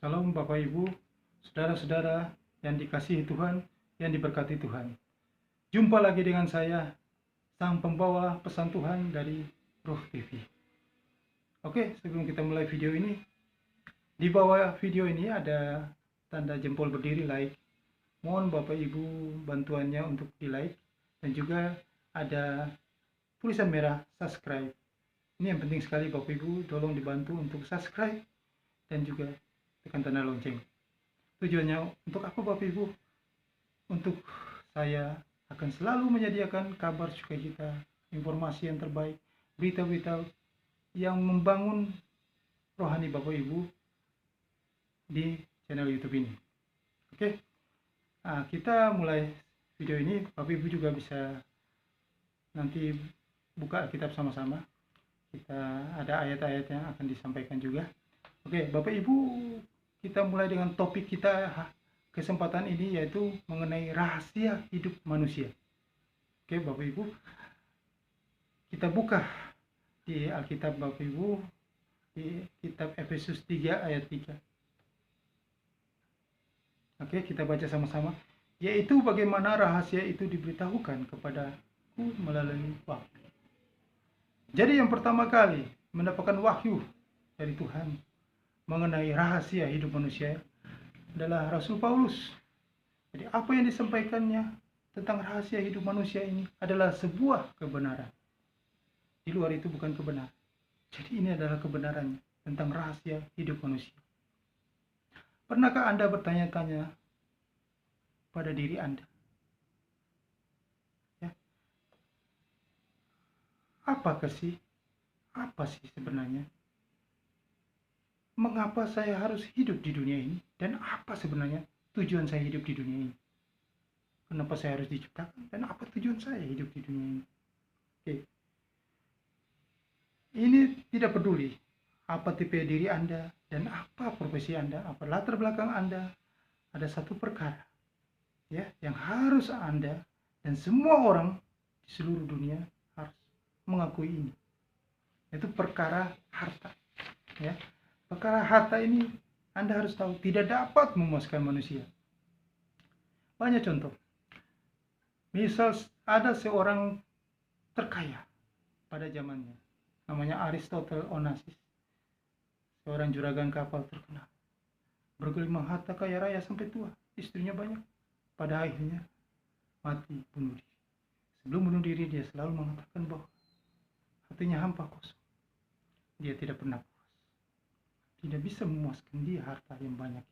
Salam Bapak Ibu, saudara-saudara yang dikasihi Tuhan, yang diberkati Tuhan. Jumpa lagi dengan saya, sang pembawa pesan Tuhan dari Roh TV. Oke, sebelum kita mulai video ini, di bawah video ini ada tanda jempol berdiri like. Mohon Bapak Ibu bantuannya untuk di like, dan juga ada tulisan merah subscribe. Ini yang penting sekali Bapak Ibu, tolong dibantu untuk subscribe dan juga tekan tanda lonceng. Tujuannya untuk apa Bapak Ibu? Untuk saya akan selalu menyediakan kabar sukacita, informasi yang terbaik, berita-berita yang membangun rohani Bapak Ibu di channel YouTube ini. Oke, nah, kita mulai video ini. Bapak Ibu juga bisa nanti buka Alkitab sama-sama. Kita ada ayat-ayat yang akan disampaikan juga. Oke, Bapak Ibu, kita mulai dengan topik kita kesempatan ini, yaitu mengenai rahasia hidup manusia. Oke Bapak Ibu, kita buka di Alkitab Bapak Ibu, di kitab Efesus 3 ayat 3. Oke, kita baca sama-sama. Yaitu bagaimana rahasia itu diberitahukan kepadaku melalui wahyu. Jadi yang pertama kali mendapatkan wahyu dari Tuhan mengenai rahasia hidup manusia adalah Rasul Paulus. Jadi apa yang disampaikannya tentang rahasia hidup manusia ini adalah sebuah kebenaran. Di luar itu bukan kebenaran. Jadi ini adalah kebenarannya tentang rahasia hidup manusia. Pernahkah Anda bertanya-tanya pada diri Anda? Ya. Apa sih sebenarnya? Mengapa saya harus hidup di dunia ini? Dan apa sebenarnya tujuan saya hidup di dunia ini? Kenapa saya harus diciptakan? Dan apa tujuan saya hidup di dunia ini? Oke. Ini tidak peduli apa tipe diri Anda dan apa profesi Anda, apa latar belakang Anda. Ada satu perkara ya yang harus Anda dan semua orang di seluruh dunia harus mengakui ini. Itu perkara harta. Ya. Perkara harta ini Anda harus tahu tidak dapat memuaskan manusia. Banyak contoh. Misal ada seorang terkaya pada zamannya, namanya Aristotle Onassis, seorang juragan kapal terkenal, bergelimang harta kaya raya sampai tua, istrinya banyak. Pada akhirnya mati bunuh diri. Sebelum bunuh diri dia selalu mengatakan bahwa hatinya hampa kosong. Dia tidak pernah puas. Tidak bisa memuaskan dia harta yang banyak.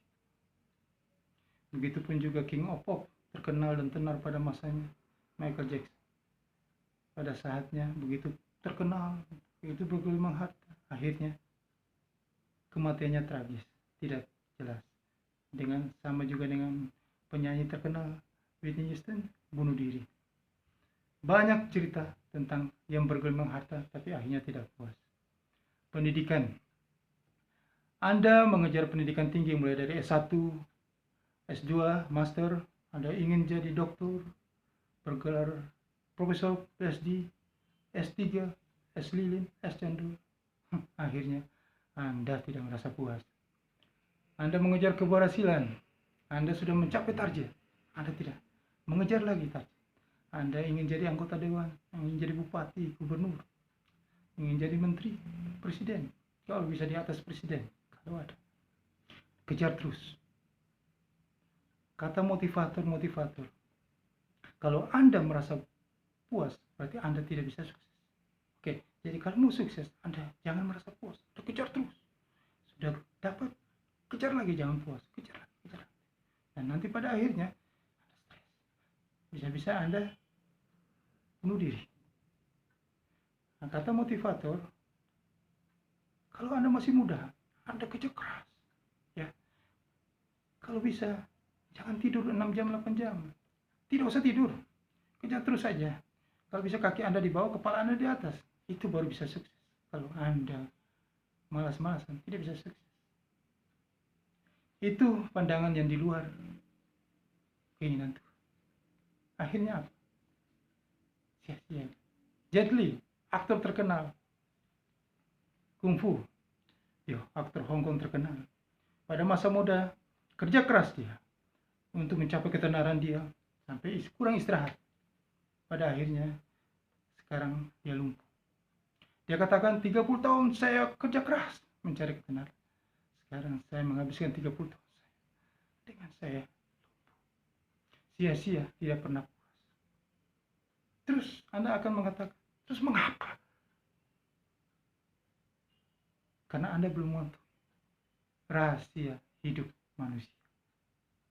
Begitupun juga King of Pop, terkenal dan tenar pada masanya, Michael Jackson. Pada saatnya begitu terkenal, begitu bergelimang harta, akhirnya kematiannya tragis, tidak jelas. Sama juga dengan penyanyi terkenal Whitney Houston, bunuh diri. Banyak cerita tentang yang bergelimang harta tapi akhirnya tidak puas. Pendidikan. Anda mengejar pendidikan tinggi mulai dari S1, S2, Master, Anda ingin jadi doktor, bergelar Profesor, PhD, S3, S-Lilin, S-Cendol. Akhirnya Anda tidak merasa puas. Anda mengejar keberhasilan, Anda sudah mencapai target, Anda tidak mengejar lagi target. Anda ingin jadi anggota dewan, ingin jadi bupati, gubernur, ingin jadi menteri, presiden, kalau bisa di atas presiden, kalau ada. Kejar terus. Kata motivator, kalau Anda merasa puas, berarti Anda tidak bisa sukses. Oke, jadi kalau mau sukses, Anda jangan merasa puas, Anda kejar terus. Sudah dapat, kejar lagi, jangan puas, kejar lagi. Dan nanti pada akhirnya Anda stres. Bisa-bisa Anda bunuh diri. Nah, kata motivator, kalau Anda masih muda, Anda kerja keras. Ya. Kalau bisa, jangan tidur 6 jam, 8 jam. Tidak usah tidur. Kejar terus saja. Kalau bisa kaki Anda di bawah, kepala Anda di atas. Itu baru bisa sukses. Kalau Anda malas-malasan, tidak bisa sukses. Itu pandangan yang di luar keinginan Tuhan. Akhirnya apa? Sia-sia. Jet Li, aktor terkenal kungfu, aktor Hong Kong terkenal. pada masa muda kerja keras dia untuk mencapai ketenaran dia sampai kurang istirahat. Pada akhirnya sekarang dia lumpuh. Dia katakan 30 tahun saya kerja keras mencari ketenaran. Sekarang saya menghabiskan 30 tahun saya dengan saya sia-sia, tidak pernah puas. Terus Anda akan mengatakan, terus mengapa? Karena Anda belum mengetahui rahasia hidup manusia.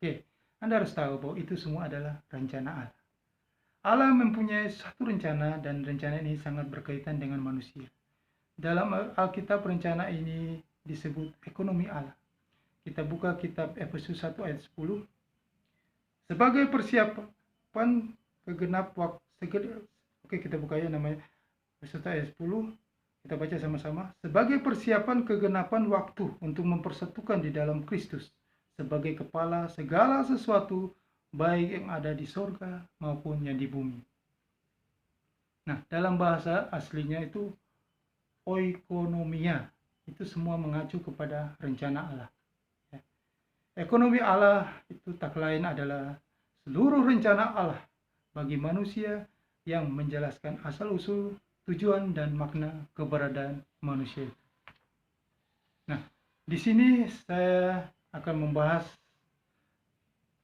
Oke, Anda harus tahu bahwa itu semua adalah rencana Allah. Allah mempunyai satu rencana dan rencana ini sangat berkaitan dengan manusia. Dalam Alkitab rencana ini disebut ekonomi Allah. Kita buka kitab Efesus 1 ayat 10. Sebagai persiapan kegenap waktu. Oke, kita buka ya namanya Efesus ayat 10. Kita baca sama-sama. Sebagai persiapan kegenapan waktu untuk mempersatukan di dalam Kristus sebagai kepala segala sesuatu baik yang ada di sorga maupun yang di bumi. Nah, dalam bahasa aslinya itu oikonomia. Itu semua mengacu kepada rencana Allah. Ekonomi Allah itu tak lain adalah seluruh rencana Allah bagi manusia yang menjelaskan asal-usul, tujuan, dan makna keberadaan manusia itu. Nah, di sini saya akan membahas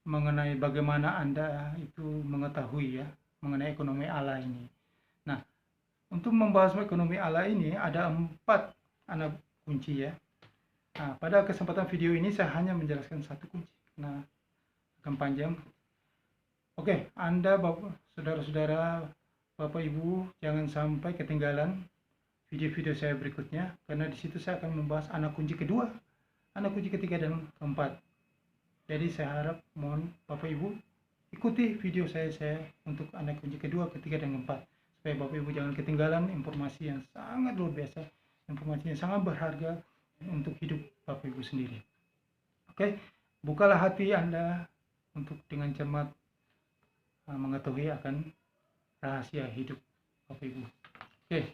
mengenai bagaimana Anda itu mengetahui ya mengenai ekonomi Allah ini. Nah, untuk membahas ekonomi Allah ini ada 4 anak kunci ya. Nah, pada kesempatan video ini saya hanya menjelaskan satu kunci. Nah, akan panjang. Oke, Anda, saudara-saudara, Bapak Ibu, jangan sampai ketinggalan video-video saya berikutnya, karena di situ saya akan membahas anak kunci kedua, anak kunci ketiga, dan keempat. Jadi saya harap mohon Bapak Ibu ikuti video saya untuk anak kunci kedua, ketiga, dan keempat, supaya Bapak Ibu jangan ketinggalan informasi yang sangat luar biasa, informasi yang sangat berharga untuk hidup Bapak Ibu sendiri. Oke, bukalah hati Anda untuk dengan cermat mengetahui akan rahasia hidup Bapak Ibu. Oke,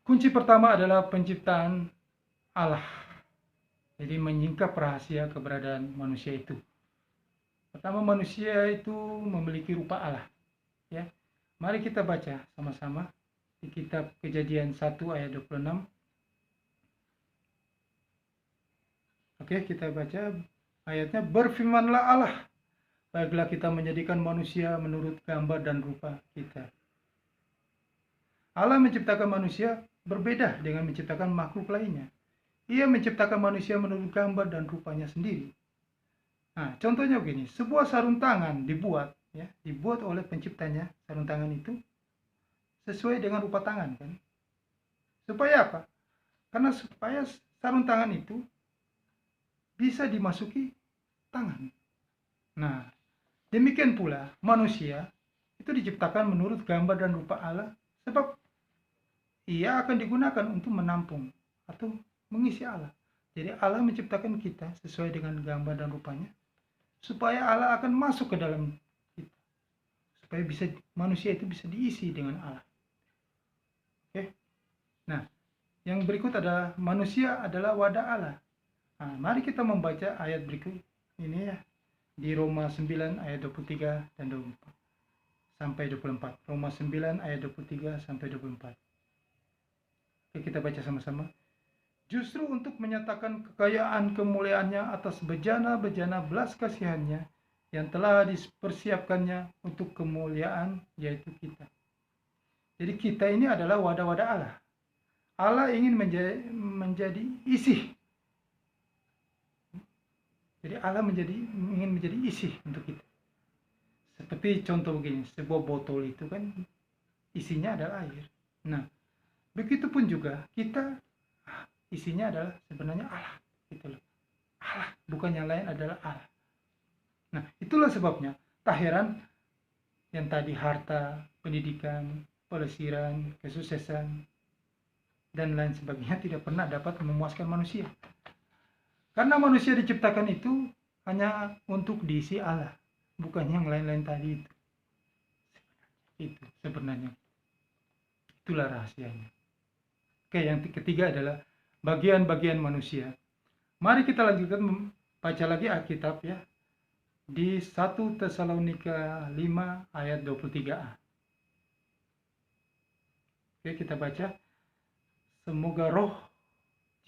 kunci pertama adalah penciptaan Allah. Jadi menyingkap rahasia keberadaan manusia itu. Pertama, manusia itu memiliki rupa Allah. Ya, mari kita baca sama-sama di kitab Kejadian 1 ayat 26. Oke, kita baca ayatnya. Berfirmanlah Allah, baiklah kita menjadikan manusia menurut gambar dan rupa kita. Allah menciptakan manusia berbeda dengan menciptakan makhluk lainnya. Ia menciptakan manusia menurut gambar dan rupanya sendiri. Nah, contohnya begini, sebuah sarung tangan dibuat oleh penciptanya, sarung tangan itu sesuai dengan rupa tangan kan. Supaya apa? Karena supaya sarung tangan itu bisa dimasuki tangan. Nah, demikian pula manusia itu diciptakan menurut gambar dan rupa Allah, sebab ia akan digunakan untuk menampung atau mengisi Allah. Jadi Allah menciptakan kita sesuai dengan gambar dan rupanya, supaya Allah akan masuk ke dalam kita, supaya manusia itu bisa diisi dengan Allah. Oke. Nah, yang berikut adalah manusia adalah wadah Allah. Nah, mari kita membaca ayat berikut ini ya, di Roma 9 ayat 23 dan 24 sampai 24. Roma 9 ayat 23 sampai 24. Oke, kita baca sama-sama. Justru untuk menyatakan kekayaan kemuliaannya atas bejana-bejana belas kasihannya yang telah dipersiapkannya untuk kemuliaan, yaitu kita. Jadi kita ini adalah wadah-wadah Allah. Allah ingin menjadi isi. Jadi Allah ingin menjadi isi untuk kita. Seperti contoh begini, sebuah botol itu kan isinya adalah air. Nah, begitupun juga kita isinya adalah sebenarnya Allah. Gitu loh. Allah, bukan yang lain, adalah Allah. Nah, itulah sebabnya tak heran yang tadi harta, pendidikan, pelesiran, kesuksesan, dan lain sebagainya tidak pernah dapat memuaskan manusia. Karena manusia diciptakan itu hanya untuk diisi Allah, bukan yang lain-lain tadi itu. Itu sebenarnya. Itulah rahasianya. Oke, yang ketiga adalah bagian-bagian manusia. Mari kita lanjutkan membaca lagi Alkitab ya. Di 1 Tesalonika 5 ayat 23a. Oke, kita baca. Semoga roh,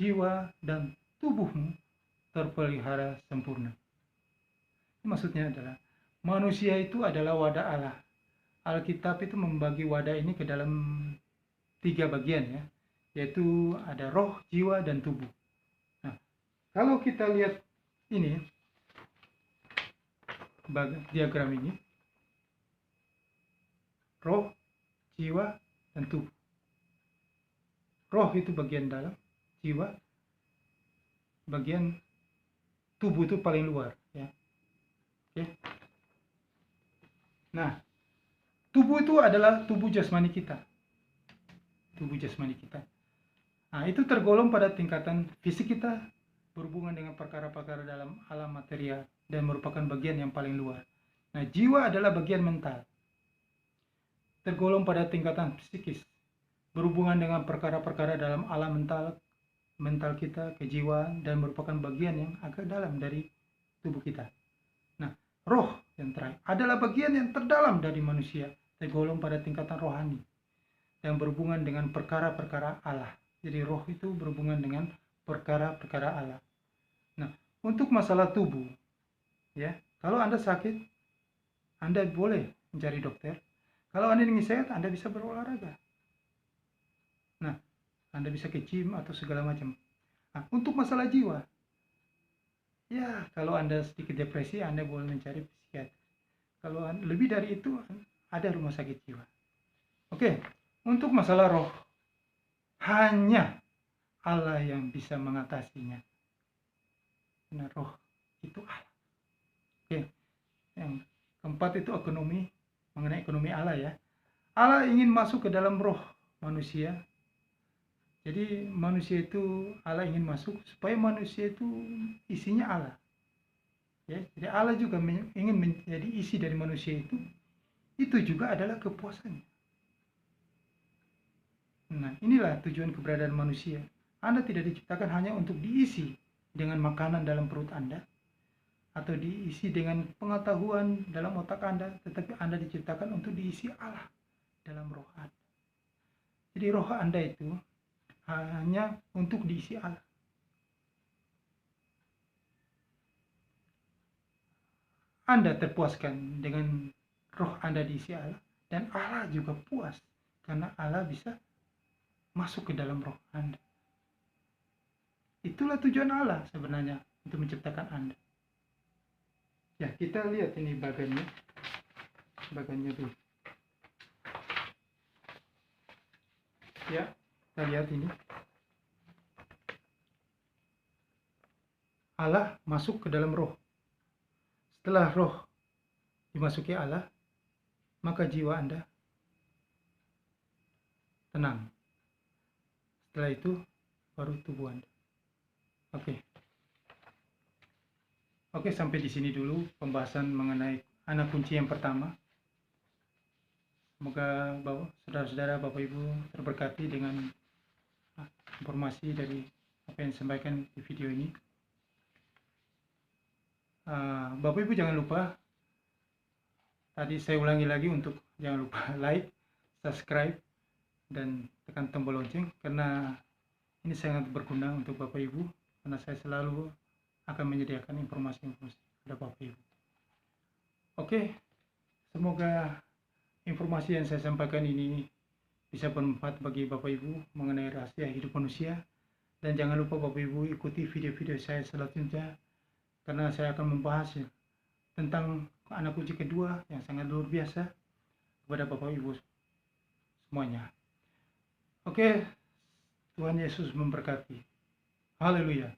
jiwa, dan tubuhmu terpelihara sempurna. Maksudnya adalah manusia itu adalah wadah Allah. Alkitab itu membagi wadah ini ke dalam 3 bagian ya, yaitu ada roh, jiwa, dan tubuh. Nah, kalau kita lihat ini diagram ini, roh, jiwa, dan tubuh. Roh itu bagian dalam, jiwa bagian, tubuh itu paling luar ya. Oke. Nah, tubuh itu adalah tubuh jasmani kita. Tubuh jasmani kita. Nah, itu tergolong pada tingkatan fisik kita, berhubungan dengan perkara-perkara dalam alam material dan merupakan bagian yang paling luar. Nah, jiwa adalah bagian mental. Tergolong pada tingkatan psikis, berhubungan dengan perkara-perkara dalam alam mental kita, kejiwaan, dan merupakan bagian yang agak dalam dari tubuh kita. Nah, roh yang terakhir adalah bagian yang terdalam dari manusia, tergolong pada tingkatan rohani yang berhubungan dengan perkara-perkara Allah. Jadi roh itu berhubungan dengan perkara-perkara Allah. Nah, untuk masalah tubuh ya, kalau Anda sakit, Anda boleh mencari dokter. Kalau Anda ingin sehat, Anda bisa berolahraga. Nah, Anda bisa ke gym atau segala macam. Nah, untuk masalah jiwa, ya kalau Anda sedikit depresi, Anda boleh mencari psikiater. Kalau lebih dari itu, ada rumah sakit jiwa. Oke, untuk masalah roh, hanya Allah yang bisa mengatasinya. Karena roh itu Allah. Oke, yang keempat itu ekonomi, mengenai ekonomi Allah ya. Allah ingin masuk ke dalam roh manusia. Jadi manusia itu, Allah ingin masuk supaya manusia itu isinya Allah. Ya, jadi Allah juga ingin menjadi isi dari manusia itu. Itu juga adalah kepuasannya. Nah, inilah tujuan keberadaan manusia. Anda tidak diciptakan hanya untuk diisi dengan makanan dalam perut Anda, atau diisi dengan pengetahuan dalam otak Anda, tetapi Anda diciptakan untuk diisi Allah dalam roh Anda. Jadi roh Anda itu hanya untuk diisi Allah. Anda terpuaskan dengan roh Anda diisi Allah, dan Allah juga puas karena Allah bisa masuk ke dalam roh Anda. Itulah tujuan Allah sebenarnya untuk menciptakan Anda. Ya, kita lihat ini bagannya tuh. Ya, kita lihat ini. Allah masuk ke dalam roh. Setelah roh dimasuki Allah, maka jiwa Anda tenang. Setelah itu baru tubuh Anda. Oke, sampai di sini dulu pembahasan mengenai anak kunci yang pertama. Semoga saudara-saudara, Bapak Ibu terberkati dengan informasi dari apa yang disampaikan di video ini. Bapak Ibu jangan lupa, tadi saya ulangi lagi, untuk jangan lupa like, subscribe, dan tekan tombol lonceng, karena ini sangat berguna untuk Bapak Ibu, karena saya selalu akan menyediakan informasi-informasi kepada Bapak Ibu. Oke, semoga informasi yang saya sampaikan ini bisa bermanfaat bagi Bapak Ibu mengenai rahasia hidup manusia. Dan jangan lupa Bapak Ibu ikuti video-video saya selanjutnya, karena saya akan membahas tentang anak kunci kedua yang sangat luar biasa kepada Bapak Ibu semuanya. Oke, Tuhan Yesus memberkati. Haleluya.